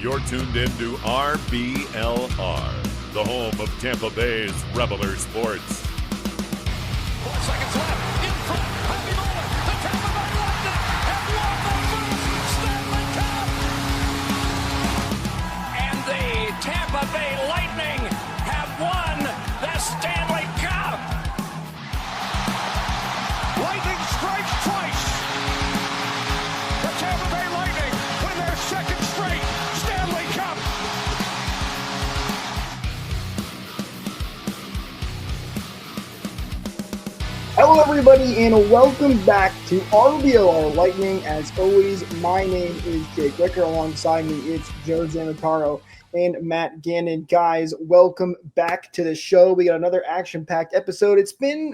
You're tuned in to RBLR, the home of Tampa Bay's RBLR Sports. 4 seconds left. In front. Happy moment. The Tampa Bay Lightning have won the first Stanley Cup. And the Tampa Bay Lightning have won the Stanley Cup. Lightning strikes twice. The Tampa Bay Lightning win their second straight Stanley Cup. Hello, everybody, and welcome back to RBLR Lightning. As always, my name is Jake Wicker. Alongside me, it's Joe Zamataro and Matt Gannon. Guys, welcome back to the show. We got another action-packed episode. It's been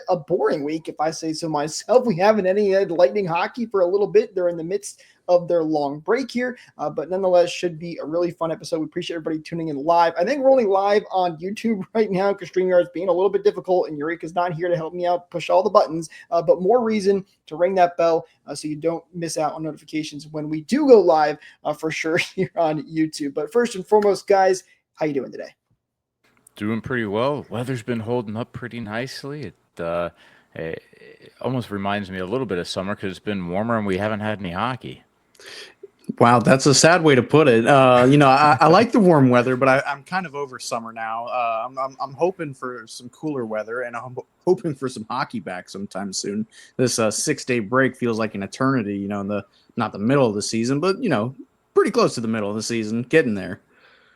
a boring week, if I say so myself. We haven't had Lightning hockey for a little bit. They're in the midst of their long break here, but nonetheless should be a really fun episode. We appreciate everybody tuning in live. I think we're only live on YouTube right now because StreamYard's being a little bit difficult and Eureka's not here to help me out push all the buttons, but more reason to ring that bell so you don't miss out on notifications when we do go live for sure here on YouTube. But first and foremost, guys, how you doing today? Doing pretty well. Weather's been holding up pretty nicely. It almost reminds me a little bit of summer because it's been warmer and we haven't had any hockey. Wow, that's a sad way to put it. I like the warm weather, but I'm kind of over summer now. I'm hoping for some cooler weather, and I'm hoping for some hockey back sometime soon. This 6-day break feels like an eternity, not the middle of the season, but, pretty close to the middle of the season, getting there.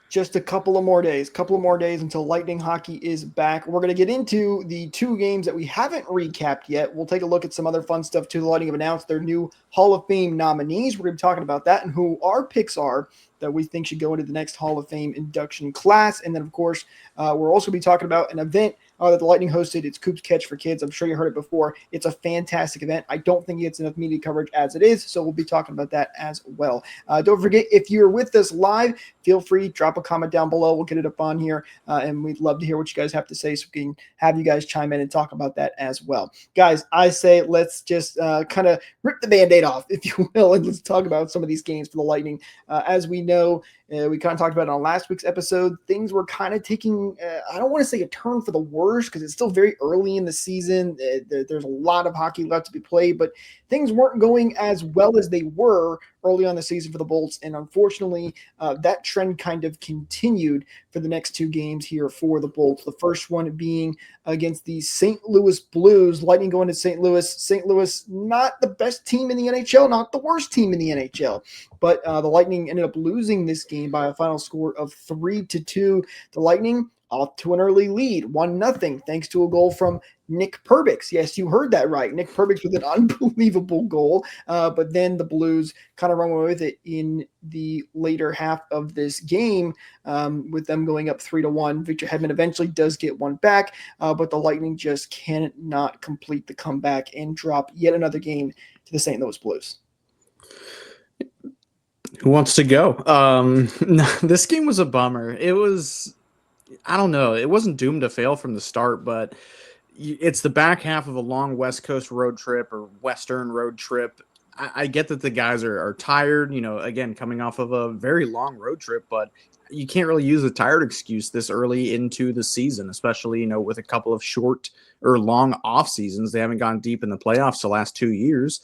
Just a couple of more days until Lightning hockey is back. We're going to get into the two games that we haven't recapped yet. We'll take a look at some other fun stuff too. The Lightning have announced their new Hall of Fame nominees. We're going to be talking about that and who our picks are that we think should go into the next Hall of Fame induction class. And then, of course, we're also going to be talking about an event that the Lightning hosted. It's Coop's Catch for Kids. I'm sure you heard it before. It's a fantastic event. I don't think it gets enough media coverage as it is, so we'll be talking about that as well. Don't forget, if you're with us live, feel free, drop a comment down below. We'll get it up on here, and we'd love to hear what you guys have to say so we can have you guys chime in and talk about that as well. Guys, I say let's just kind of rip the Band-Aid off, if you will, and let's talk about some of these games for the Lightning. As we know, we kind of talked about it on last week's episode. Things were kind of taking, I don't want to say a turn for the worse because it's still very early in the season. There's a lot of hockey left to be played, but things weren't going as well as they were early on the season for the Bolts. And unfortunately, that trend kind of continued for the next two games here for the Bolts. The first one being against the St. Louis Blues. Lightning going to St. Louis. St. Louis, not the best team in the NHL, not the worst team in the NHL. But the Lightning ended up losing this game by a final score of 3-2. The Lightning off to an early lead, 1-0, thanks to a goal from Nick Perbix. Yes, you heard that right. Nick Perbix with an unbelievable goal. But then the Blues kind of run away with it in the later half of this game with them going up 3-1. Victor Hedman eventually does get one back, but the Lightning just cannot complete the comeback and drop yet another game to the St. Louis Blues. Who wants to go? This game was a bummer. It was, I don't know, it wasn't doomed to fail from the start, but it's the back half of a long West Coast road trip or Western road trip. I get that the guys are tired, again, coming off of a very long road trip, but you can't really use a tired excuse this early into the season, especially, with a couple of short or long off seasons. They haven't gone deep in the playoffs the last 2 years.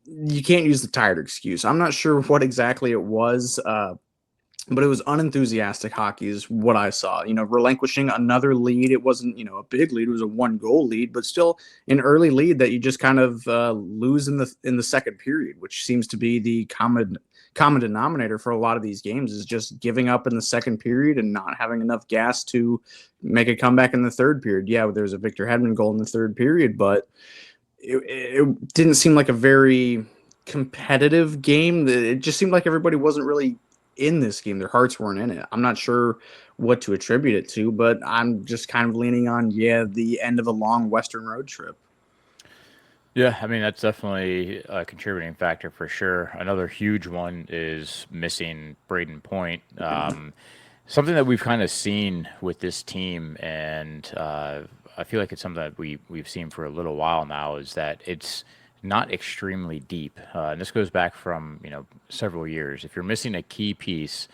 You can't use the tired excuse. I'm not sure what exactly it was, but it was unenthusiastic hockey is what I saw. Relinquishing another lead. It wasn't, a big lead. It was a 1-goal lead, but still an early lead that you just kind of lose in the second period, which seems to be the common denominator for a lot of these games is just giving up in the second period and not having enough gas to make a comeback in the third period. Yeah, there's a Victor Hedman goal in the third period, but it didn't seem like a very competitive game. It just seemed like everybody wasn't really in this game. Their hearts weren't in it. I'm not sure what to attribute it to, but I'm just kind of leaning on, the end of a long Western road trip. Yeah, I mean, that's definitely a contributing factor for sure. Another huge one is missing Braden Point. Something that we've kind of seen with this team, and I feel like it's something that we've seen for a little while now, is that it's not extremely deep. And this goes back from, several years. If you're missing a key piece,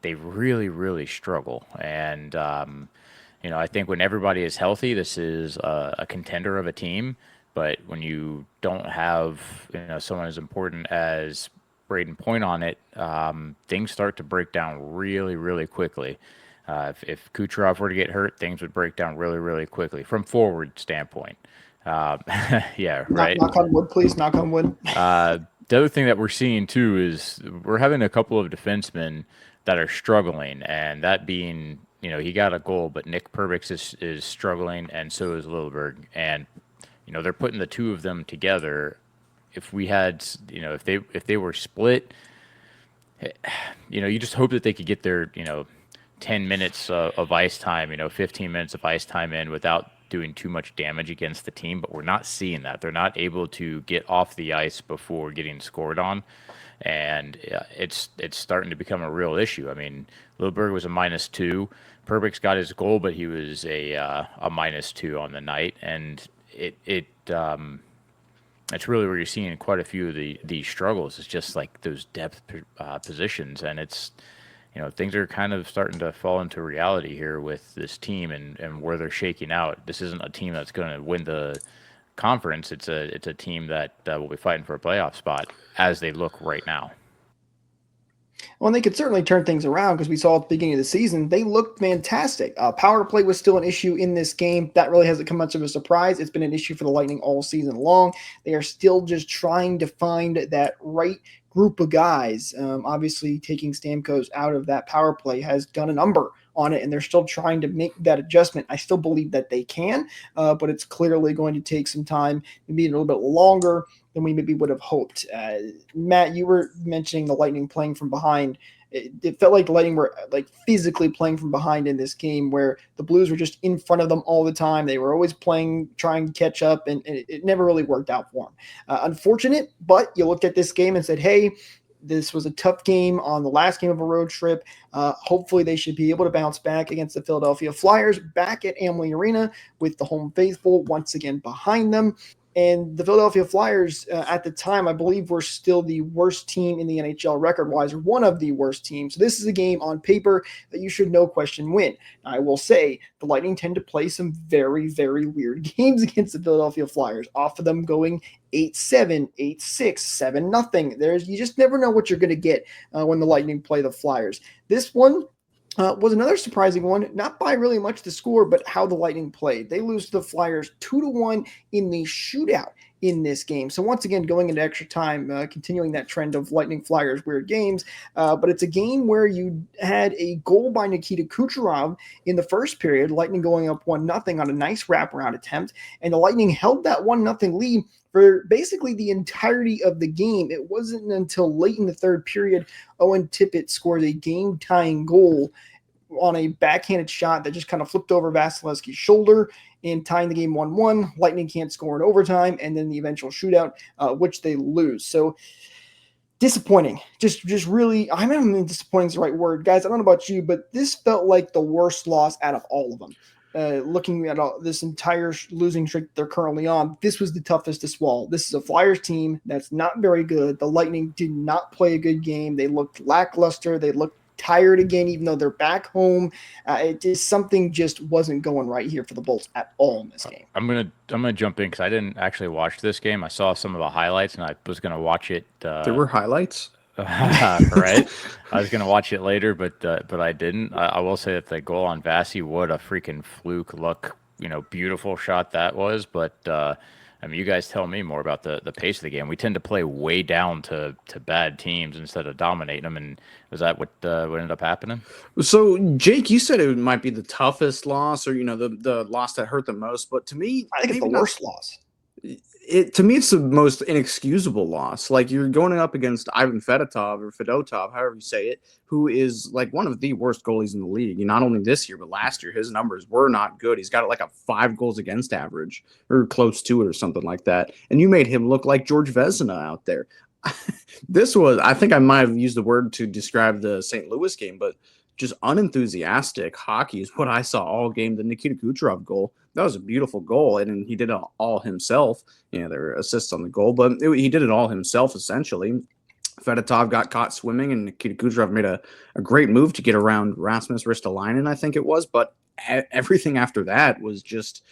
they really, really struggle. And, I think when everybody is healthy, this is a contender of a team. But when you don't have, someone as important as Braden Point on it, things start to break down really, really quickly. If Kucherov were to get hurt, things would break down really, really quickly from forward standpoint. Yeah, right. Knock on wood, please. Knock on wood. The other thing that we're seeing too is we're having a couple of defensemen that are struggling, and that being, he got a goal, but Nick Perbix is struggling, and so is Lilleberg, and they're putting the two of them together. If we had, if they were split, you just hope that they could get their 10 minutes of ice time, 15 minutes of ice time in without doing too much damage against the team, but we're not seeing that. They're not able to get off the ice before getting scored on, and it's starting to become a real issue. I mean, Lilleberg was a -2. Perbix got his goal, but he was a -2 on the night, and it's really where you're seeing quite a few of these struggles. It's just like those depth positions, and it's things are kind of starting to fall into reality here with this team and where they're shaking out. This isn't a team that's going to win the conference. It's a team that will be fighting for a playoff spot as they look right now. Well, and they could certainly turn things around because we saw at the beginning of the season, they looked fantastic. Power play was still an issue in this game. That really hasn't come much of a surprise. It's been an issue for the Lightning all season long. They are still just trying to find that right group of guys. Obviously, taking Stamkos out of that power play has done a number on it, and they're still trying to make that adjustment. I still believe that they can, but it's clearly going to take some time, maybe a little bit longer than we maybe would have hoped. Matt, you were mentioning the Lightning playing from behind. It felt like the Lightning were like physically playing from behind in this game, where the Blues were just in front of them all the time. They were always trying to catch up, and it never really worked out for them. Unfortunate, but you looked at this game and said, hey, this was a tough game on the last game of a road trip. Hopefully they should be able to bounce back against the Philadelphia Flyers back at Amalie Arena with the home faithful once again behind them. And the Philadelphia Flyers at the time, I believe, were still the worst team in the NHL record-wise, or one of the worst teams. So this is a game on paper that you should no question win. I will say the Lightning tend to play some very, very weird games against the Philadelphia Flyers, off of them going 8-7, 8-6, 7-0. You just never know what you're going to get when the Lightning play the Flyers. This one was another surprising one, not by really much the score, but how the Lightning played. They lose to the Flyers 2-1 in the shootout in this game. So once again, going into extra time, continuing that trend of Lightning Flyers weird games. But it's a game where you had a goal by Nikita Kucherov in the first period, Lightning going up 1-0 on a nice wraparound attempt, and the Lightning held that 1-0 lead for basically the entirety of the game. It wasn't until late in the third period, Owen Tippett scores a game-tying goal on a backhanded shot that just kind of flipped over Vasilevsky's shoulder and tying the game 1-1. Lightning can't score in overtime, and then the eventual shootout, which they lose. So disappointing. Just really, I mean, disappointing is the right word. Guys, I don't know about you, but this felt like the worst loss out of all of them. Looking at this entire losing streak they're currently on, this was the toughest to swallow. This is a Flyers team that's not very good. The Lightning did not play a good game. They looked lackluster. They looked tired again, even though they're back home. Something just wasn't going right here for the Bolts at all in this game. I'm gonna jump in because I didn't actually watch this game. I saw some of the highlights, and I was gonna watch it. There were highlights. Right. I was gonna watch it later, but I didn't. I will say that the goal on Vasi, what a freaking fluke look, beautiful shot that was. But I mean, you guys tell me more about the pace of the game. We tend to play way down to bad teams instead of dominating them, and was that what ended up happening? So, Jake, you said it might be the toughest loss, or the loss that hurt the most. But to me, I think it's the worst loss. To me, it's the most inexcusable loss. Like, you're going up against Ivan Fedotov, or Fedotov, however you say it, who is like one of the worst goalies in the league. Not only this year, but last year, his numbers were not good. He's got like a 5 goals against average, or close to it, or something like that. And you made him look like George Vezina out there. This was, I think I might have used the word to describe the St. Louis game, but just unenthusiastic hockey is what I saw all game. The Nikita Kucherov goal, was a beautiful goal, and he did it all himself. There were assists on the goal, but he did it all himself essentially. Fedotov got caught swimming, and Nikita Kucherov made a great move to get around Rasmus Ristolainen, I think it was. But everything after that was just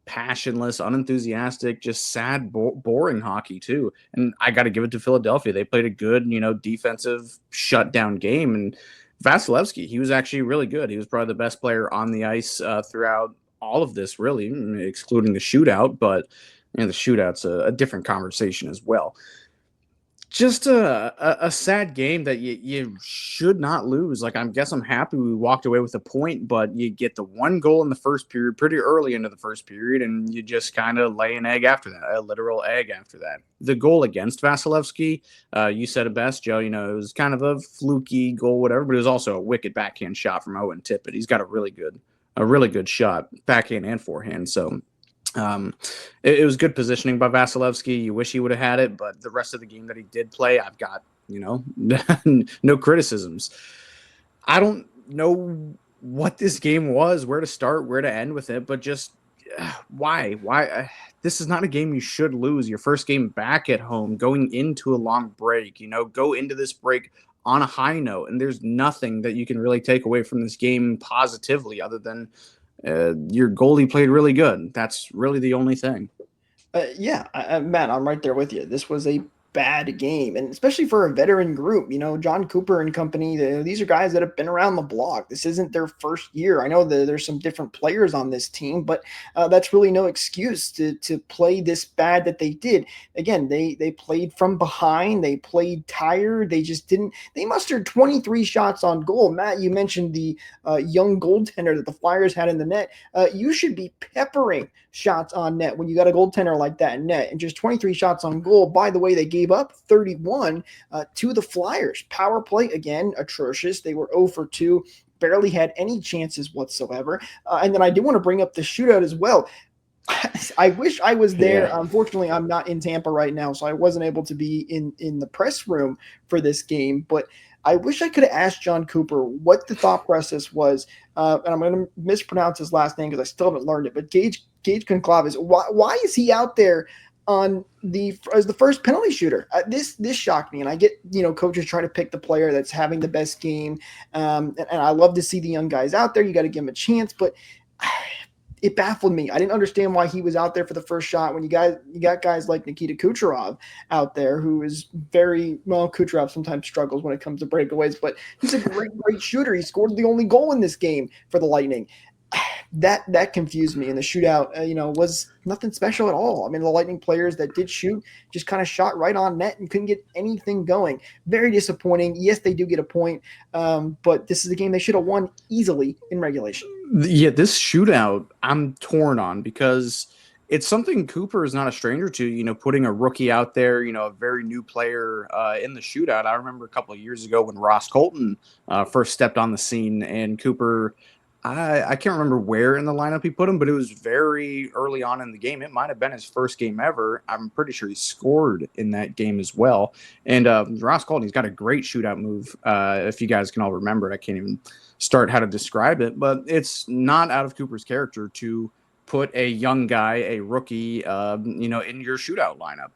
passionless, unenthusiastic, just sad, boring hockey too. And I got to give it to Philadelphia. They played a good, defensive shutdown game. And Vasilevsky, he was actually really good. He was probably the best player on the ice throughout all of this, really, excluding the shootout. But the shootout's a different conversation as well. Just a sad game that you should not lose. Like, I guess I'm happy we walked away with a point, but you get the one goal in the first period pretty early into the first period, and you just kind of lay an egg after that, a literal egg after that. The goal against Vasilevsky, you said it best, Joe, it was kind of a fluky goal, whatever, but it was also a wicked backhand shot from Owen Tippett. He's got a really good shot, backhand and forehand, so... It was good positioning by Vasilevsky. You wish he would have had it, but the rest of the game that he did play, I've got, no criticisms. I don't know what this game was, where to start, where to end with it, but just why? This is not a game you should lose. Your first game back at home, going into a long break, go into this break on a high note, and there's nothing that you can really take away from this game positively other than your goalie played really good. That's really the only thing. Matt, I'm right there with you. This was a bad game, and especially for a veteran group, John Cooper and company, these are guys that have been around the block. This isn't their first year. I know that there's some different players on this team, but that's really no excuse to play this bad that they did. Again, they played from behind. They played tired. They mustered 23 shots on goal. Matt, you mentioned the young goaltender that the Flyers had in the net. You should be peppering shots on net when you got a goaltender like that in net, and just 23 shots on goal. By the way, they gave up 31 to the Flyers. Power play, again, atrocious. They were 0 for 2, barely had any chances whatsoever. And then I do want to bring up the shootout as well. I wish I was there. Yeah. Unfortunately, I'm not in Tampa right now, so I wasn't able to be in the press room for this game. But I wish I could have asked John Cooper what the thought process was. And I'm going to mispronounce his last name because I still haven't learned it. But Gage Conclaves, why is he out there as the first penalty shooter? This shocked me, and I get coaches try to pick the player that's having the best game, and I love to see the young guys out there. You got to give them a chance, but it baffled me. I didn't understand why he was out there for the first shot when you got guys like Nikita Kucherov out there, who is very well. Kucherov sometimes struggles when it comes to breakaways, but he's a great shooter. He scored the only goal in this game for the Lightning. That confused me, and the shootout, was nothing special at all. I mean, the Lightning players that did shoot just kind of shot right on net and couldn't get anything going. Very disappointing. Yes, they do get a point, but this is a game they should have won easily in regulation. Yeah, this shootout I'm torn on because it's something Cooper is not a stranger to, putting a rookie out there, a very new player in the shootout. I remember a couple of years ago when Ross Colton first stepped on the scene, and Cooper – I can't remember where in the lineup he put him, but it was very early on in the game. It might have been his first game ever. I'm pretty sure he scored in that game as well. And Ross Colton, he's got a great shootout move. If you guys can all remember it, I can't even start how to describe it, but it's not out of Cooper's character to put a young guy, a rookie, in your shootout lineup.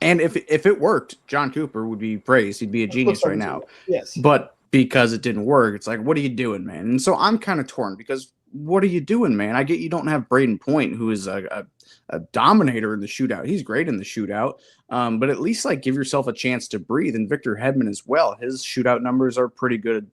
And if it worked, John Cooper would be praised. He'd be a genius right now. Yes. But because it didn't work, it's like, what are you doing, man? And so I'm kind of torn because what are you doing, man? I get you don't have Braden Point, who is a dominator in the shootout. He's great in the shootout, but at least give yourself a chance to breathe. And Victor Hedman as well. His shootout numbers are pretty good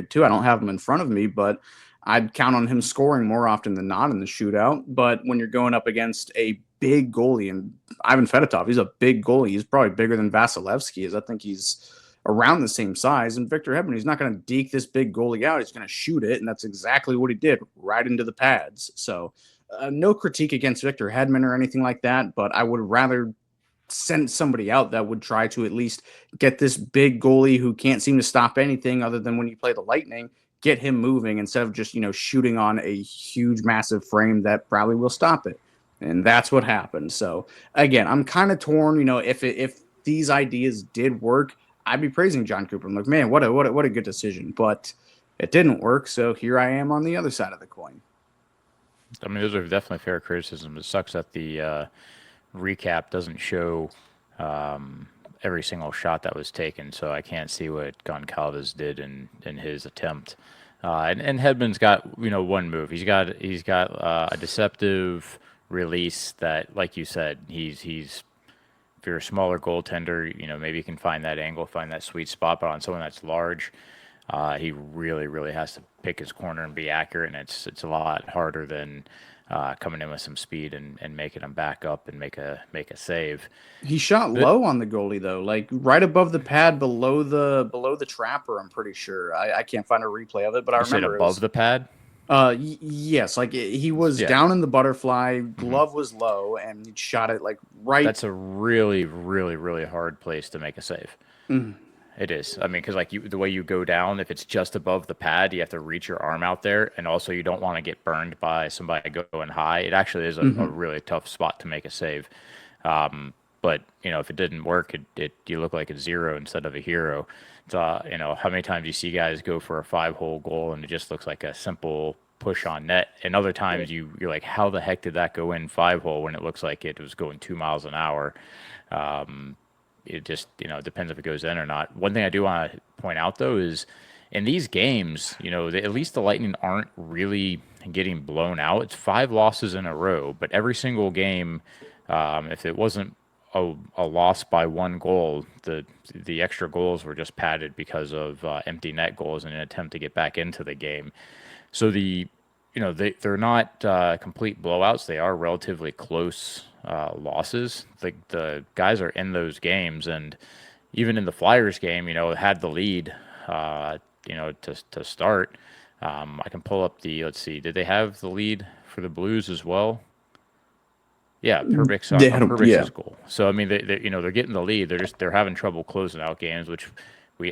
too. I don't have them in front of me, but I'd count on him scoring more often than not in the shootout. But when you're going up against a big goalie, and Ivan Fedotov, he's a big goalie. He's probably bigger than Vasilevsky is. I think he's around the same size. And Victor Hedman, he's not going to deke this big goalie out. He's going to shoot it, and that's exactly what he did, right into the pads. So no critique against Victor Hedman or anything like that, but I would rather send somebody out that would try to at least get this big goalie who can't seem to stop anything other than when you play the Lightning, get him moving instead of just, shooting on a huge, massive frame that probably will stop it. And that's what happened. So again, I'm kind of torn, if these ideas did work, I'd be praising John Cooper. I'm like, man, what a good decision. But it didn't work, so here I am on the other side of the coin. I mean, those are definitely fair criticisms. It sucks that the recap doesn't show every single shot that was taken, so I can't see what Goncalves did in his attempt. And Hedman's got one move. He's got a deceptive release that, like you said, he's if you're a smaller goaltender, maybe you can find that angle, find that sweet spot. But on someone that's large, he really, really has to pick his corner and be accurate, and it's a lot harder than coming in with some speed and making him back up and make a save. He shot low on the goalie though, like right above the pad, below the trapper. I'm pretty sure. I can't find a replay of it, but I remember above the pad. Yes, like he was down in the butterfly, glove was low, and he shot it like right. That's a really, really, really hard place to make a save. Mm. It is. I mean, because the way you go down, if it's just above the pad, you have to reach your arm out there, and also you don't want to get burned by somebody going high. It actually is a really tough spot to make a save. But if it didn't work, you look like a zero instead of a hero. It's, how many times you see guys go for a 5-hole goal and it just looks like a simple push on net, and other times you're like, how the heck did that go in 5-hole when it looks like it was going 2 miles an hour? It just it depends if it goes in or not. One thing I do want to point out though is in these games, at least the Lightning aren't really getting blown out. It's 5 losses in a row, but every single game, if it wasn't a loss by 1 goal, the extra goals were just padded because of empty net goals in an attempt to get back into the game. So they're not complete blowouts. They are relatively close losses. The guys are in those games, and even in the Flyers game, had the lead, to start. I can pull up let's see, did they have the lead for the Blues as well? Yeah, Perbix's goal. So I mean, they're getting the lead. They're having trouble closing out games, which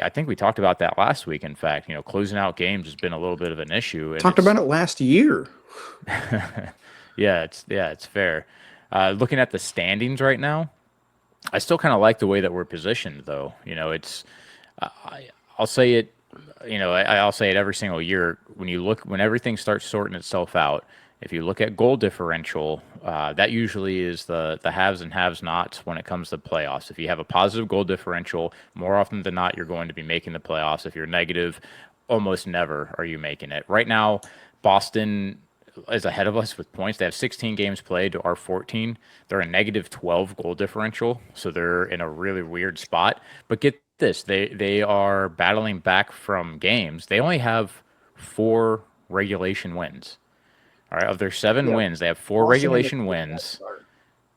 I think we talked about that last week. In fact, closing out games has been a little bit of an issue. And talked about it last year. Yeah, it's fair. Looking at the standings right now, I still kind of like the way that we're positioned, though. I'll say it. I'll say it every single year. When everything starts sorting itself out, if you look at goal differential, that usually is the haves and have-nots when it comes to playoffs. If you have a positive goal differential, more often than not, you're going to be making the playoffs. If you're negative, almost never are you making it. Right now, Boston is ahead of us with points. They have 16 games played to our 14. They're a negative 12 goal differential, so they're in a really weird spot. But get this, they are battling back from games. They only have 4 regulation wins. All right, of their 7 wins, they have 4 regulation wins.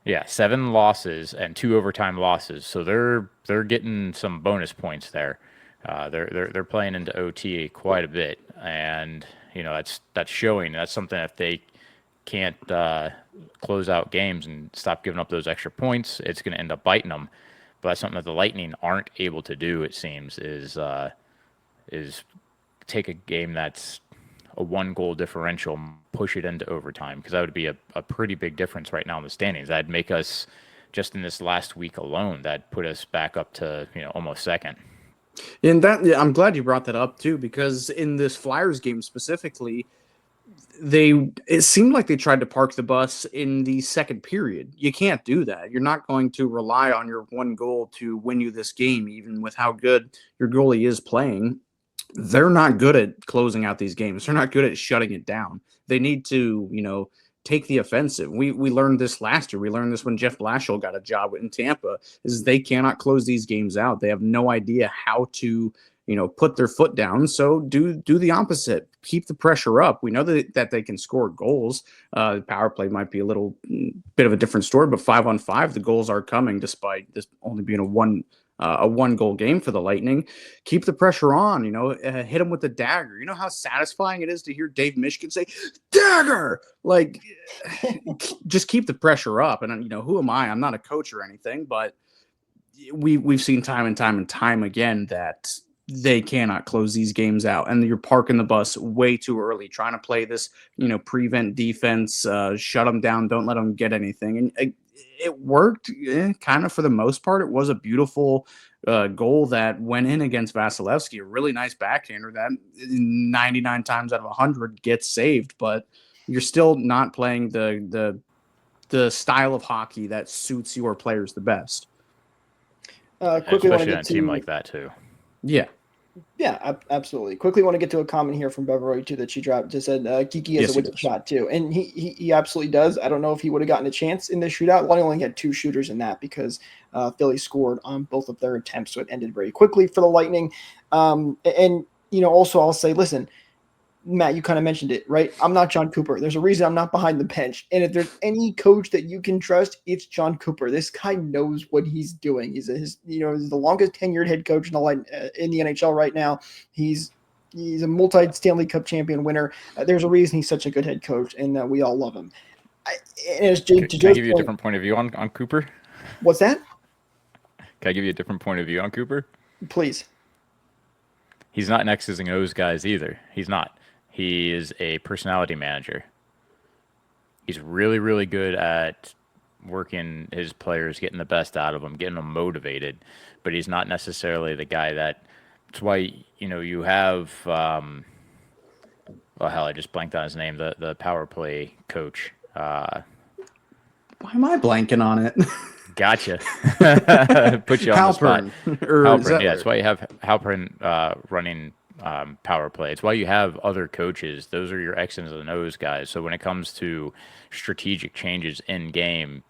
Yeah, 7 losses and 2 overtime losses. So they're getting some bonus points there. They're playing into OT quite a bit, and that's showing. That's something that they can't close out games and stop giving up those extra points, it's going to end up biting them. But that's something that the Lightning aren't able to do. It seems is take a game that's a 1-goal differential, push it into overtime, because that would be a pretty big difference right now in the standings. That'd make us, just in this last week alone, that'd put us back up to almost second. And I'm glad you brought that up too, because in this Flyers game specifically, it seemed like they tried to park the bus in the second period. You can't do that. You're not going to rely on your 1 goal to win you this game, even with how good your goalie is playing. They're not good at closing out these games. They're not good at shutting it down. They need to, take the offensive. We learned this last year. We learned this when Jeff Blashill got a job in Tampa, is they cannot close these games out. They have no idea how to, put their foot down. So do the opposite. Keep the pressure up. We know that they can score goals. The power play might be a little bit of a different story, but 5-on-5, the goals are coming despite this only being a 1-goal game for the Lightning. Keep the pressure on, hit them with the dagger. You know how satisfying it is to hear Dave Mishkin say dagger, like just keep the pressure up. And who am I? I'm not a coach or anything, but we've seen time and time again that they cannot close these games out, and you're parking the bus way too early, trying to play this, prevent defense, shut them down, don't let them get anything. And it worked kind of for the most part. It was a beautiful goal that went in against Vasilevsky, a really nice backhander that 99 times out of 100 gets saved. But you're still not playing the style of hockey that suits your players the best. Quickly want to Especially on get a team to like that too. Yeah. Yeah, absolutely. Quickly want to get to a comment here from Beverly too that she dropped. Just said Kiki has Yes, a wicked shot too, and he absolutely does. I don't know if he would have gotten a chance in this shootout. Lonnie only had 2 shooters in that because Philly scored on both of their attempts, so it ended very quickly for the Lightning. And also I'll say, listen, Matt, you kind of mentioned it, right? I'm not John Cooper. There's a reason I'm not behind the bench. And if there's any coach that you can trust, it's John Cooper. This guy knows what he's doing. He's he's the longest tenured head coach in the NHL right now. He's a multi-Stanley Cup champion winner. There's a reason he's such a good head coach, and we all love him. Can I give you a different point of view on Cooper? What's that? Can I give you a different point of view on Cooper? Please. He's not an X's and O's guys either. He's not. He is a personality manager. He's really, really good at working his players, getting the best out of them, getting them motivated. But he's not necessarily the guy that's why, you have, well, hell, I just blanked on his name, the power play coach. Why am I blanking on it? Gotcha. Put you on the spot. Halpern, yeah, that's why you have Halpern running power play. It's why you have other coaches. Those are your X's and O's guys. So when it comes to strategic changes in game,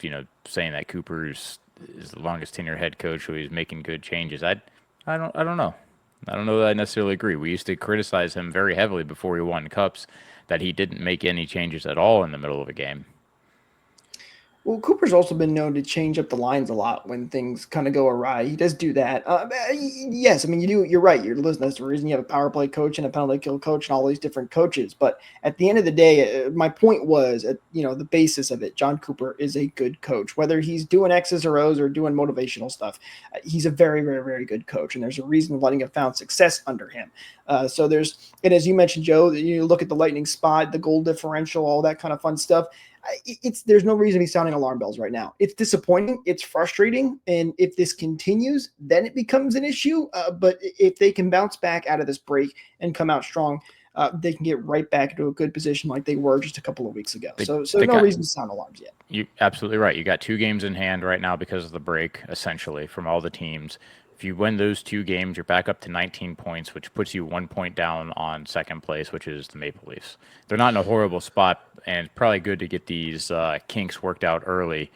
saying that Cooper's is the longest tenure head coach who is making good changes, I don't know. I don't know that I necessarily agree. We used to criticize him very heavily before he won cups that he didn't make any changes at all in the middle of a game. Well, Cooper's also been known to change up the lines a lot when things kind of go awry. He does do that. Yes, I mean, you're right. That's the reason you have a power play coach and a penalty kill coach and all these different coaches. But at the end of the day, my point was, the basis of it, John Cooper is a good coach. Whether he's doing X's or O's or doing motivational stuff, he's a very, very, very good coach. And there's a reason the Lightning have found success under him. And as you mentioned, Joe, you look at the Lightning spot, the goal differential, all that kind of fun stuff. There's no reason to be sounding alarm bells right now. It's disappointing. It's frustrating. And if this continues, then it becomes an issue. But if they can bounce back out of this break and come out strong, they can get right back into a good position like they were just a couple of weeks ago. So no reason to sound alarms yet. You're absolutely right. You got 2 games in hand right now because of the break, essentially, from all the teams. If you win those 2 games, you're back up to 19 points, which puts you 1 point down on second place, which is the Maple Leafs. They're not in a horrible spot, and it's probably good to get these kinks worked out early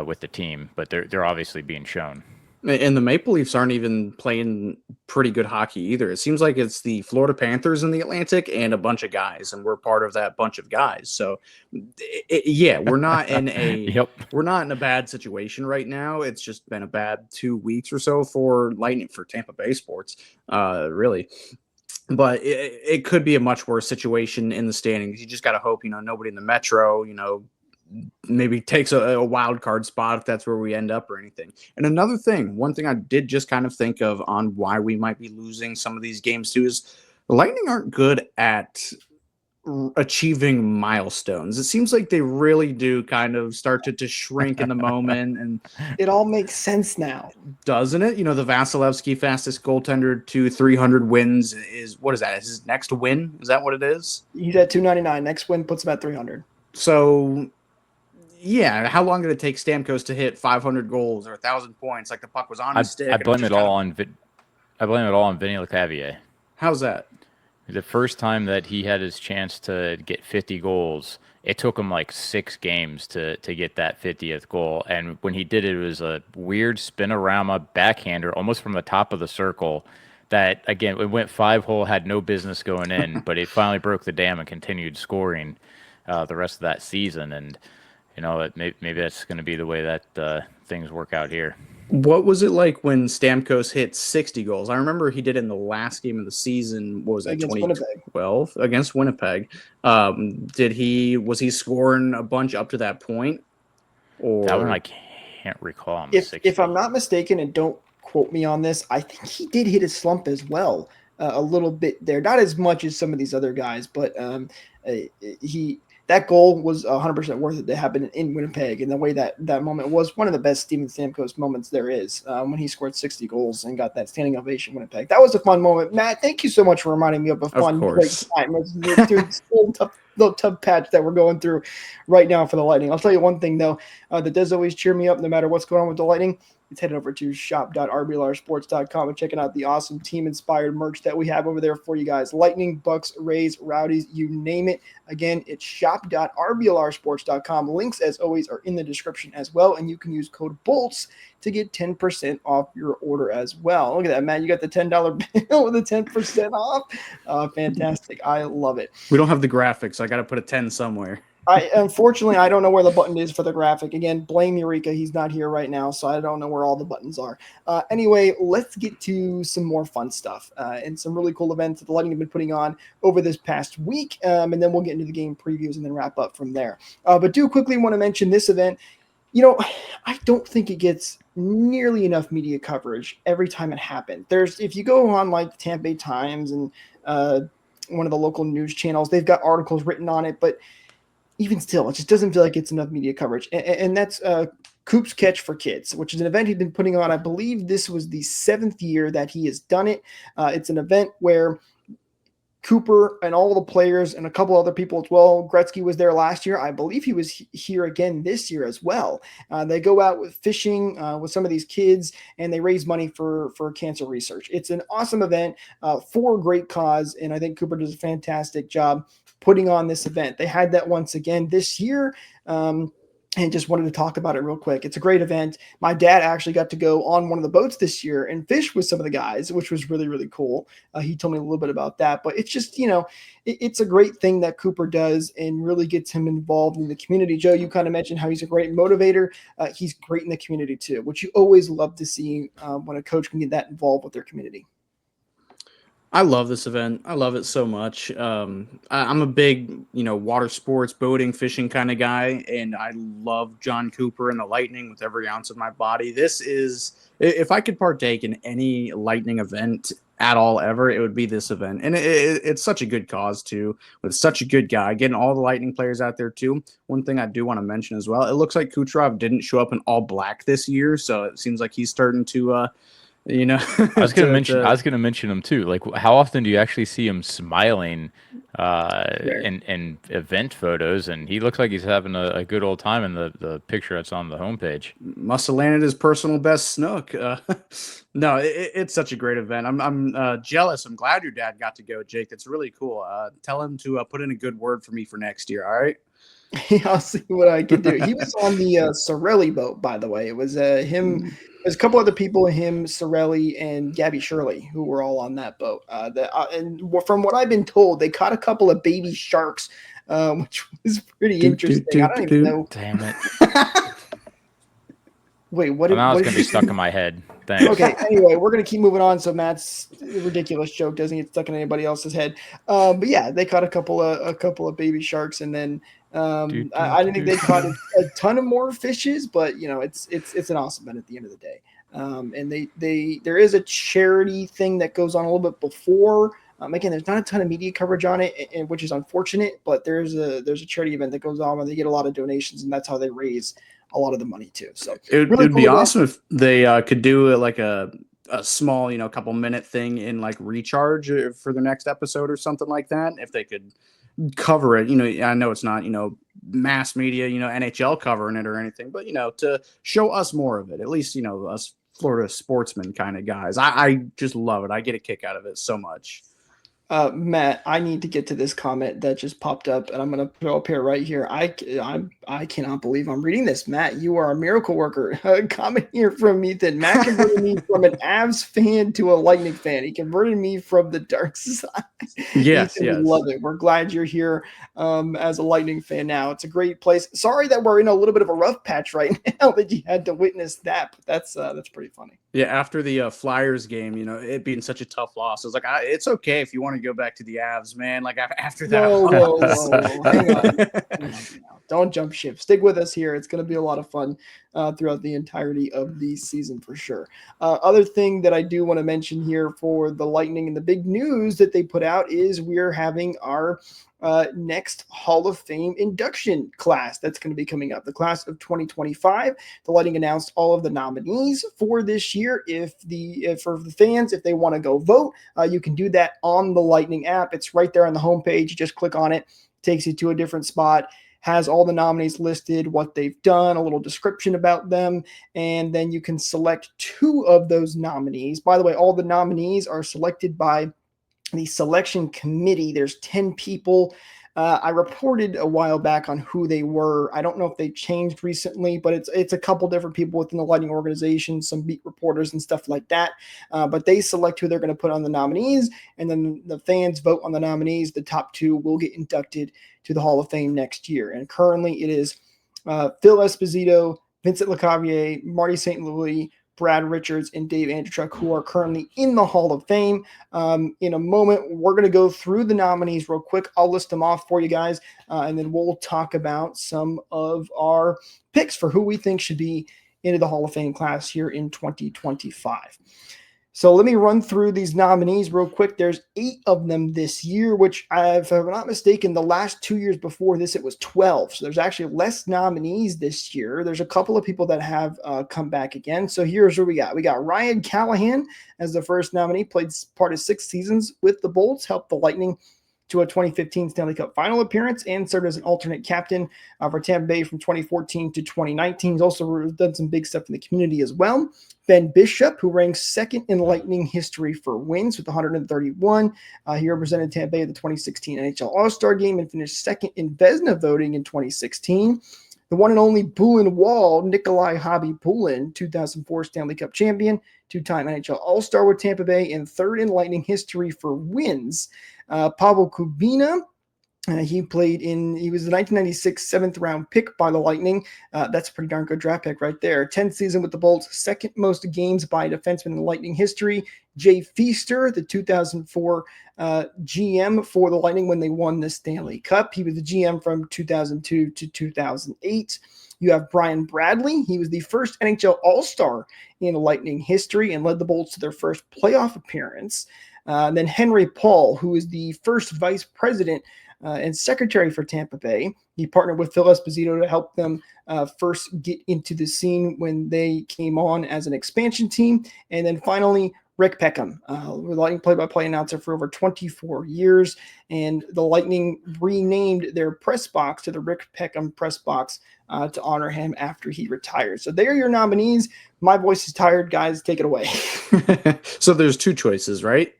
with the team, but they're obviously being shown. And the Maple Leafs aren't even playing pretty good hockey either. It seems like it's the Florida Panthers in the Atlantic and a bunch of guys, and we're part of that bunch of guys. So, we're not in a we're not in a bad situation right now. It's just been a bad 2 weeks or so for Tampa Bay sports, really. But it could be a much worse situation in the standings. You just got to hope, nobody in the Metro, maybe takes a wild card spot if that's where we end up or anything. And one thing I did just kind of think of on why we might be losing some of these games too is the Lightning aren't good at achieving milestones. It seems like they really do kind of start to shrink in the moment, and it all makes sense now, doesn't it? The Vasilevsky fastest goaltender to 300 wins is, what is that? Is his next win? Is that what it is? He's at 299. Next win puts him at 300. So yeah, how long did it take Stamkos to hit 500 goals or 1,000 points? Like the puck was on his stick. I blame it all on Vinny Lecavalier. How's that? The first time that he had his chance to get 50 goals, it took him like 6 games to get that 50th goal. And when he did it, it was a weird spinorama backhander, almost from the top of the circle. That again, it went 5-hole, had no business going in, but it finally broke the dam and continued scoring the rest of that season. And maybe that's going to be the way that things work out here. What was it like when Stamkos hit 60 goals? I remember he did it in the last game of the season. What was that, 2012 against Winnipeg? Was he scoring a bunch up to that point? Or that one I can't recall. If I'm not mistaken, and don't quote me on this, I think he did hit a slump as well, a little bit there. Not as much as some of these other guys, but that goal was 100% worth it to happen in Winnipeg. And the way that moment was one of the best Steven Stamkos moments there is, when he scored 60 goals and got that standing ovation in Winnipeg. That was a fun moment. Matt, thank you so much for reminding me of a fun, great time. It's the tough patch that we're going through right now for the Lightning. I'll tell you one thing, though, that does always cheer me up no matter what's going on with the Lightning. It's headed over to shop.rblrsports.com and checking out the awesome team-inspired merch that we have over there for you guys. Lightning, Bucks, Rays, Rowdies, you name it. Again, it's shop.rblrsports.com. Links, as always, are in the description as well, and you can use code BOLTS to get 10% off your order as well. Look at that, man. You got the $10 bill with the 10% off. Fantastic. I love it. We don't have the graphics. I got to put a 10 somewhere. Unfortunately, I don't know where the button is for the graphic. Again, blame Eureka. He's not here right now, so I don't know where all the buttons are. Anyway, let's get to some more fun stuff and some really cool events that the Lightning have been putting on over this past week, and then we'll get into the game previews and then wrap up from there. But do quickly want to mention this event. I don't think it gets nearly enough media coverage every time it happens. If you go on like the Tampa Bay Times and one of the local news channels, they've got articles written on it, but even still, it just doesn't feel like it's enough media coverage. And that's Coop's Catch for Kids, which is an event he's been putting on. I believe this was the 7th year that he has done it. It's an event where Cooper and all the players and a couple other people as well. Gretzky was there last year. I believe he was here again this year as well. They go out with fishing with some of these kids, and they raise money for cancer research. It's an awesome event for a great cause, and I think Cooper does a fantastic job putting on this event. They had that once again this year, and just wanted to talk about it real quick. It's a great event. My dad actually got to go on one of the boats this year and fish with some of the guys, which was really, really cool. He told me a little bit about that, but it's just, it's a great thing that Cooper does and really gets him involved in the community. Joe, you kind of mentioned how he's a great motivator. He's great in the community too, which you always love to see when a coach can get that involved with their community. I love this event. I love it so much. I'm a big, water sports, boating, fishing kind of guy, and I love John Cooper and the Lightning with every ounce of my body. This is, if I could partake in any Lightning event at all ever, it would be this event. And it's such a good cause, too, with such a good guy. Getting all the Lightning players out there, too. One thing I do want to mention as well, it looks like Kucherov didn't show up in all black this year, so it seems like he's starting to I was going to mention him too. Like, how often do you actually see him smiling in event photos? And he looks like he's having a good old time in the picture that's on the homepage. Must have landed his personal best snook. No, it's such a great event. I'm jealous. I'm glad your dad got to go, Jake. That's really cool. Tell him to put in a good word for me for next year. All right. I'll see what I can do. He was on the Sorelli boat, by the way. It was him. There's a couple other people, him, Sorelli, and Gabby Shirley, who were all on that boat. And from what I've been told, they caught a couple of baby sharks, which was pretty interesting. I don't even know. Damn it. Wait, what? Now it's going to be stuck in my head. Thanks. Okay, anyway, we're going to keep moving on so Matt's ridiculous joke doesn't get stuck in anybody else's head. But yeah, they caught a couple of baby sharks, and then I didn't think they caught a ton of more fishes, but it's an awesome event at the end of the day. And there is a charity thing that goes on a little bit before. Again, there's not a ton of media coverage on it, which is unfortunate, but there's a charity event that goes on where they get a lot of donations, and that's how they raise a lot of the money too. So it would be awesome if they could do like a small, couple minute thing in like recharge for the next episode or something like that. If they could cover it, I know it's not, mass media, NHL covering it or anything, but to show us more of it, at least, us Florida sportsmen kind of guys. I just love it. I get a kick out of it so much. Matt, I need to get to this comment that just popped up, and I'm going to throw up here right here. I cannot believe I'm reading this. Matt, you are a miracle worker. A comment here from Ethan. Matt converted me from an Avs fan to a Lightning fan. He converted me from the dark side. Yes, Ethan, yes. we love it. We're glad you're here as a Lightning fan now. It's a great place. Sorry that we're in a little bit of a rough patch right now that you had to witness that, but that's pretty funny. Yeah, after the Flyers game, it being such a tough loss, I was like, it's okay if you want to go back to the Avs, man. Like after that, whoa. Hang on. Don't jump ship. Stick with us here. It's going to be a lot of fun throughout the entirety of the season for sure. Other thing that I do want to mention here for the Lightning and the big news that they put out is we're having our next Hall of Fame induction class that's going to be coming up, the class of 2025. The Lightning announced all of the nominees for this year. For the fans, if they want to go vote, you can do that on the Lightning app. It's right there on the homepage. You just click on it, takes you to a different spot, has all the nominees listed, what they've done, a little description about them, and then you can select 2 of those nominees. By the way, all the nominees are selected by the selection committee. There's 10 people. I reported a while back on who they were. I don't know if they changed recently, but it's a couple different people within the Lightning organization, some beat reporters and stuff like that. But they select who they're going to put on the nominees, and then the fans vote on the nominees. The top 2 will get inducted to the Hall of Fame next year. And currently it is Phil Esposito, Vincent Lecavalier, Marty St. Louis, Brad Richards, and Dave Andrechuk, who are currently in the Hall of Fame. In a moment, we're going to go through the nominees real quick. I'll list them off for you guys, and then we'll talk about some of our picks for who we think should be into the Hall of Fame class here in 2025. So let me run through these nominees real quick. There's 8 of them this year, which, if I'm not mistaken, the last 2 years before this, it was 12. So there's actually less nominees this year. There's a couple of people that have come back again. So here's what we got. We got Ryan Callahan as the first nominee, played part of 6 seasons with the Bolts, helped the Lightning to a 2015 Stanley Cup final appearance, and served as an alternate captain for Tampa Bay from 2014 to 2019. He's also done some big stuff in the community as well. Ben Bishop, who ranks second in Lightning history for wins with 131. He represented Tampa Bay at the 2016 NHL All-Star Game and finished second in Vezina voting in 2016. The one and only Bulin Wall, Nikolai Hobby Bulin, 2004 Stanley Cup champion, 2-time NHL All-Star with Tampa Bay, and third in Lightning history for wins. Pavel Kubina, he was the 1996 7th round pick by the Lightning. That's a pretty darn good draft pick right there. 10th season with the Bolts, second most games by a defenseman in Lightning history. Jay Feaster, the 2004 GM for the Lightning when they won the Stanley Cup. He was the GM from 2002 to 2008. You have Brian Bradley. He was the first NHL All-Star in Lightning history and led the Bolts to their first playoff appearance. And then Henry Paul, who is the first vice president and secretary for Tampa Bay. He partnered with Phil Esposito to help them first get into the scene when they came on as an expansion team. And then finally, Rick Peckham, Lightning play-by-play announcer for over 24 years. And the Lightning renamed their press box to the Rick Peckham press box to honor him after he retired. So there are your nominees. My voice is tired, guys. Take it away. So there's 2 choices, right?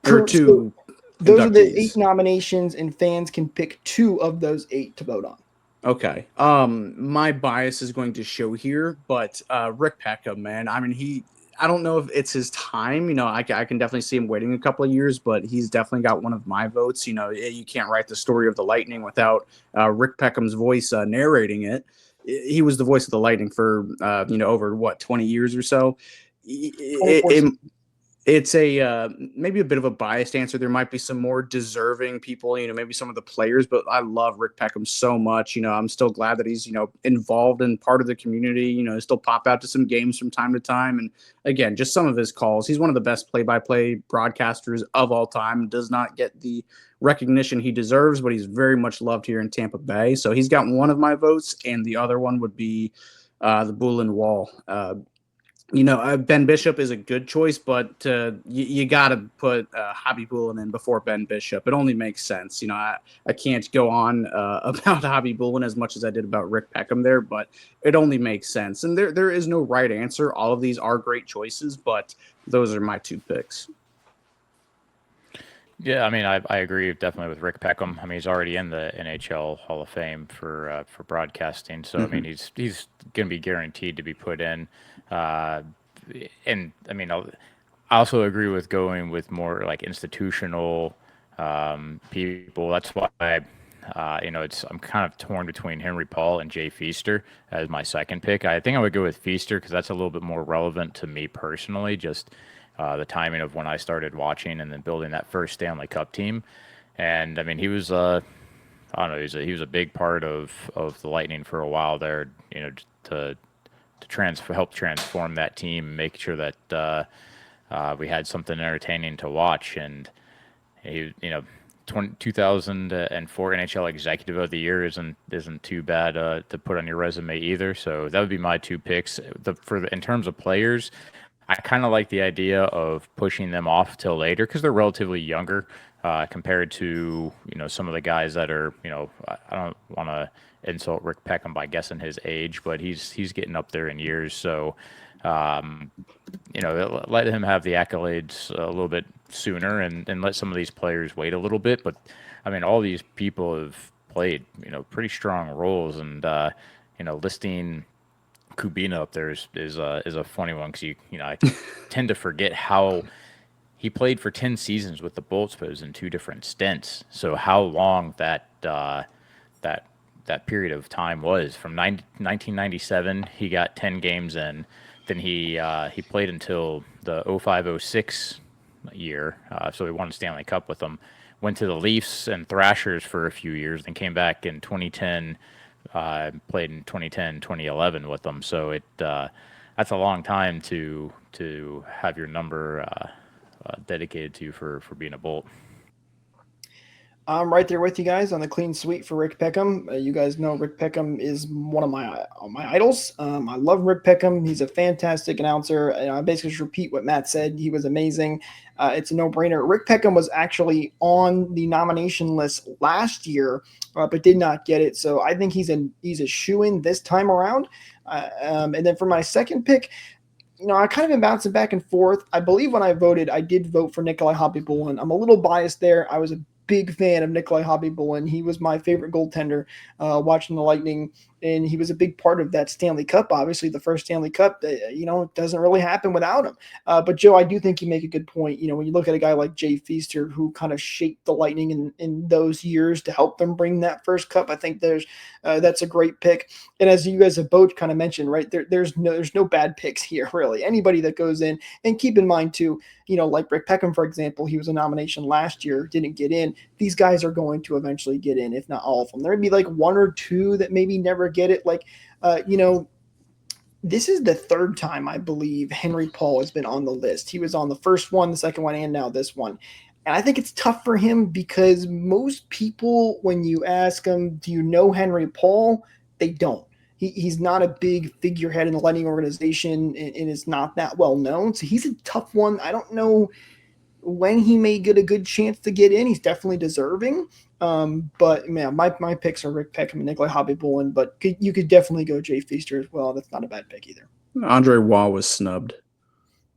Or Correct. 2 Those inductees. are the 8 nominations, and fans can pick 2 of those 8 to vote on. Okay. My bias is going to show here, but Rick Peckham, man, I mean, I don't know if it's his time. You know, I can definitely see him waiting a couple of years, but he's definitely got one of my votes. You know, you can't write the story of the Lightning without Rick Peckham's voice narrating it. He was the voice of the Lightning for, over 20 years or so. It's maybe a bit of a biased answer. There might be some more deserving people, maybe some of the players, but I love Rick Peckham so much. I'm still glad that he's, involved in part of the community, still pop out to some games from time to time. And again, just some of his calls. He's one of the best play-by-play broadcasters of all time, does not get the recognition he deserves, but he's very much loved here in Tampa Bay. So he's got one of my votes, and the other one would be the Bulin Wall. Ben Bishop is a good choice, but you got to put Hobby Bulin in before Ben Bishop. It only makes sense. I can't go on about Hobby Bulin as much as I did about Rick Peckham there, but it only makes sense. And there is no right answer. All of these are great choices, but those are my 2 picks. Yeah, I mean, I agree definitely with Rick Peckham. I mean, he's already in the NHL Hall of Fame for broadcasting, so I mean, he's going to be guaranteed to be put in. And I mean, I also agree with going with more like institutional people. That's why I'm kind of torn between Henry Paul and Jay Feaster as my second pick. I think I would go with Feaster because that's a little bit more relevant to me personally. Just the timing of when I started watching and then building that first Stanley Cup team. And I mean, he was I don't know, he was a big part of the Lightning for a while there, to help transform that team, make sure that we had something entertaining to watch. And he, 2004 NHL Executive of the Year isn't too bad to put on your resume either. So that would be my two picks. In terms of players, I kind of like the idea of pushing them off till later because they're relatively younger compared to some of the guys that are I don't want to insult Rick Peckham by guessing his age, but he's getting up there in years. So let him have the accolades a little bit sooner and let some of these players wait a little bit. But I mean, all these people have played pretty strong roles, and listing Kubina up there is a funny one because I tend to forget how he played for 10 seasons with the Bolts, but it was in two different stints. So how long that period of time was from 1997, he got 10 games in. Then he played until the 05-06 year, so he won the Stanley Cup with them. Went to the Leafs and Thrashers for a few years, then came back in 2010. Played in 2010, 2011 with them. So that's a long time to have your number dedicated to for being a Bolt. I'm right there with you guys on the clean sweep for Rick Peckham. You guys know Rick Peckham is one of my idols. I love Rick Peckham. He's a fantastic announcer. And I basically just repeat what Matt said. He was amazing. It's a no-brainer. Rick Peckham was actually on the nomination list last year, but did not get it. So I think he's a shoo-in this time around. And then for my second pick, I kind of been bouncing back and forth. I believe when I voted, I did vote for Nikolai Hobbs-Bulin. I'm a little biased there. I was a big fan of Nikolai Hobbs-Bulin. He was my favorite goaltender watching the Lightning, and he was a big part of that Stanley Cup. Obviously, the first Stanley Cup, it doesn't really happen without him. But, Joe, I do think you make a good point. When you look at a guy like Jay Feaster, who kind of shaped the Lightning in those years to help them bring that first cup, I think that's a great pick. And as you guys have both kind of mentioned, right, there's no bad picks here, really. Anybody that goes in, and keep in mind, too, like Rick Peckham, for example, he was a nomination last year, didn't get in. These guys are going to eventually get in, if not all of them. There would be like one or two that maybe never get it. Like, this is the third time, I believe, Henry Paul has been on the list. He was on the first one, the second one, and now this one. And I think it's tough for him because most people, when you ask them, do you know Henry Paul? They don't. He's not a big figurehead in the Lightning organization and is not that well known. So he's a tough one. I don't know when he may get a good chance to get in. He's definitely deserving. But man, my picks are Rick Peckham and Nikolai Hobbs-Bulin, but you could definitely go Jay Feaster as well. That's not a bad pick either. Andre Waugh was snubbed.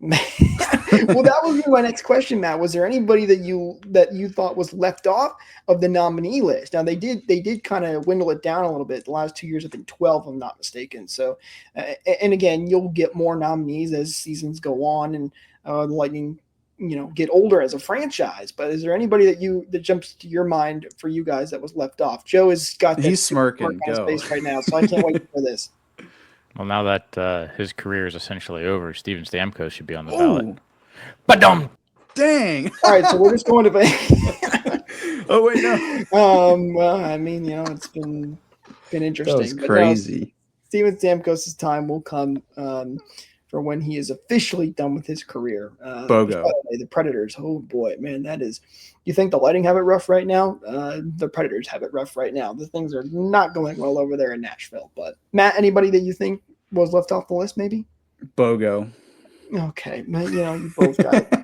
Well, that was my next question, Matt. Was there anybody that you thought was left off of the nominee list? Now they did kind of dwindle it down a little bit. The last 2 years, I think 12, if I'm not mistaken. So, and again, you'll get more nominees as seasons go on, and the Lightning, get older as a franchise. But is there anybody that jumps to your mind for you guys that was left off? Joe has got he's smirking on his face right now, so I can't wait for this. Well, now that his career is essentially over, Steven Stamkos should be on the ballot. Ba-dum! Dang! All right, so we're just going to Oh, wait, no. Well, I mean, it's been interesting. That was crazy. Steven Stamkos' time will come for when he is officially done with his career. Bogo. The Predators, oh boy, man, that is – you think the Lightning have it rough right now? The Predators have it rough right now. The things are not going well over there in Nashville. But, Matt, anybody that you think was left off the list maybe? Bogo. Okay, you both got it.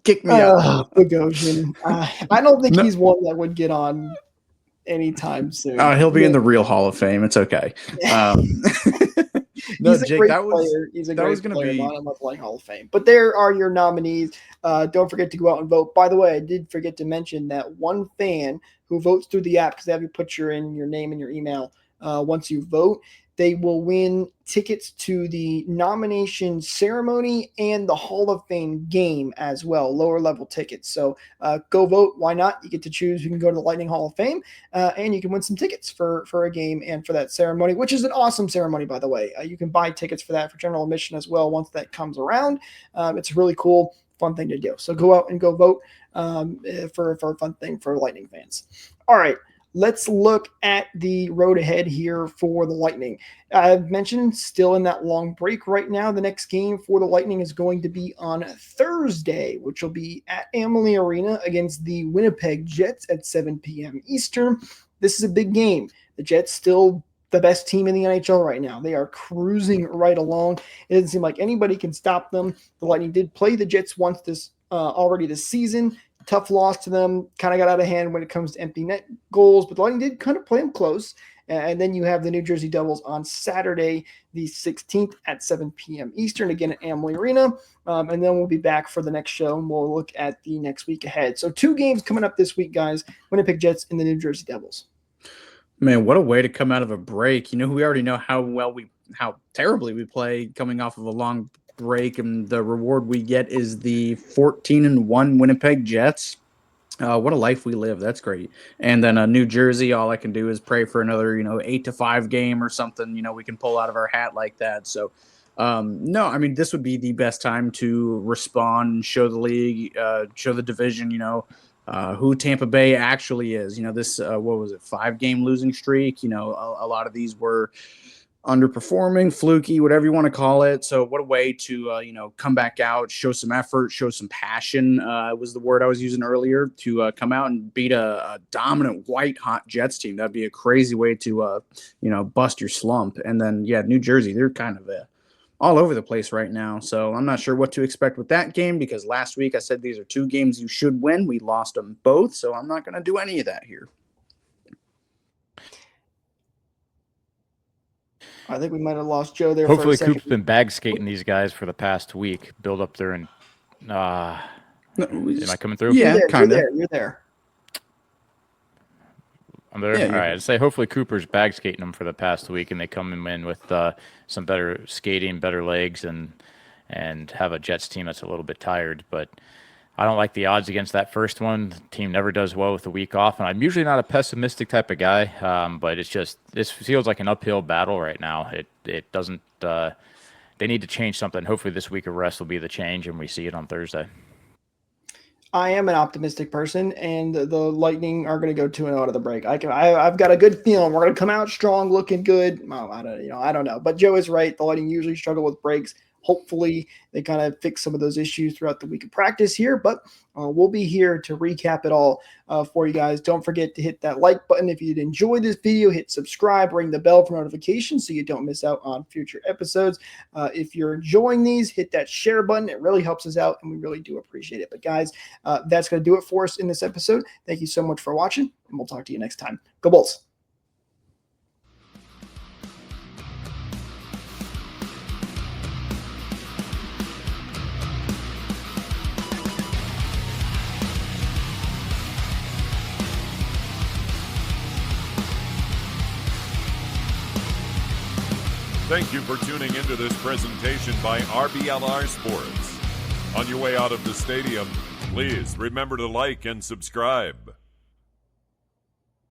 Kick me out. Bogosian. I don't think he's one that would get on anytime soon. He'll be in the real Hall of Fame. It's okay. No, he's a Jake, great that was player. He's a that great was going to player, be not a Lightning Hall of Fame. But there are your nominees. Don't forget to go out and vote. By the way, I did forget to mention that one fan who votes through the app, because they have you put your name and your email once you vote, they will win tickets to the nomination ceremony and the Hall of Fame game as well, lower level tickets. So go vote. Why not? You get to choose. You can go to the Lightning Hall of Fame and you can win some tickets for a game and for that ceremony, which is an awesome ceremony, by the way. You can buy tickets for that for general admission as well once that comes around. It's a really cool, fun thing to do. So go out and go vote for a fun thing for Lightning fans. All right. let's look at the road ahead here for the Lightning. I've mentioned still in that long break right now. The next game for the Lightning is going to be on Thursday, which will be at Amalie Arena against the Winnipeg Jets at 7 p.m. Eastern. This is a big game. The Jets still the best team in the NHL right now. They are cruising right along. It doesn't seem like anybody can stop them. The Lightning did play the Jets once already this season. Tough loss to them. Kind of got out of hand when it comes to empty net goals, but the Lightning did kind of play them close. And then you have the New Jersey Devils on Saturday, the 16th at 7 p.m. Eastern, again at Amalie Arena. And then we'll be back for the next show, and we'll look at the next week ahead. So 2 games coming up this week, guys. Winnipeg Jets and the New Jersey Devils. Man, what a way to come out of a break. We already know how terribly we play coming off of a long break, and the reward we get is the 14-1 Winnipeg Jets. What a life we live. That's great. And then New Jersey, all I can do is pray for another, 8-5 game or something, we can pull out of our hat like that. So, no, I mean, this would be the best time to respond, show the league, show the division, who Tampa Bay actually is. This, 5-game losing streak, a lot of these were underperforming, fluky, whatever you want to call it. So what a way to, come back out, show some effort, show some passion, was the word I was using earlier, to come out and beat a dominant white-hot Jets team. That'd be a crazy way to, bust your slump. And then, New Jersey, they're kind of all over the place right now. So I'm not sure what to expect with that game, because last week I said these are 2 games you should win. We lost them both, so I'm not going to do any of that here. I think we might have lost Joe there. Hopefully, for a second. Coop's been bag skating these guys for the past week. Build up there and. Am I coming through? Yeah, kind of. You're there. I'm there. All right. I'd say hopefully Cooper's bag skating them for the past week, and they come in with some better skating, better legs, and have a Jets team that's a little bit tired. But I don't like the odds against that first one. The team never does well with the week off, and I'm usually not a pessimistic type of guy, but it's just this feels like an uphill battle right now. It doesn't. They need to change something. Hopefully, this week of rest will be the change, and we see it on Thursday. I am an optimistic person, and the Lightning are going to go 2-0 out of the break. I've got a good feeling we're going to come out strong, looking good. Well, I don't know, but Joe is right. The Lightning usually struggle with breaks. Hopefully they kind of fix some of those issues throughout the week of practice here, but we'll be here to recap it all for you guys. Don't forget to hit that like button if you did enjoy this video. Hit subscribe, ring the bell for notifications so you don't miss out on future episodes. If you're enjoying these, hit that share button. It really helps us out, and we really do appreciate it. But guys, that's going to do it for us in this episode. Thank you so much for watching, and we'll talk to you next time. Go Bulls! Thank you for tuning into this presentation by RBLR Sports. On your way out of the stadium, please remember to like and subscribe.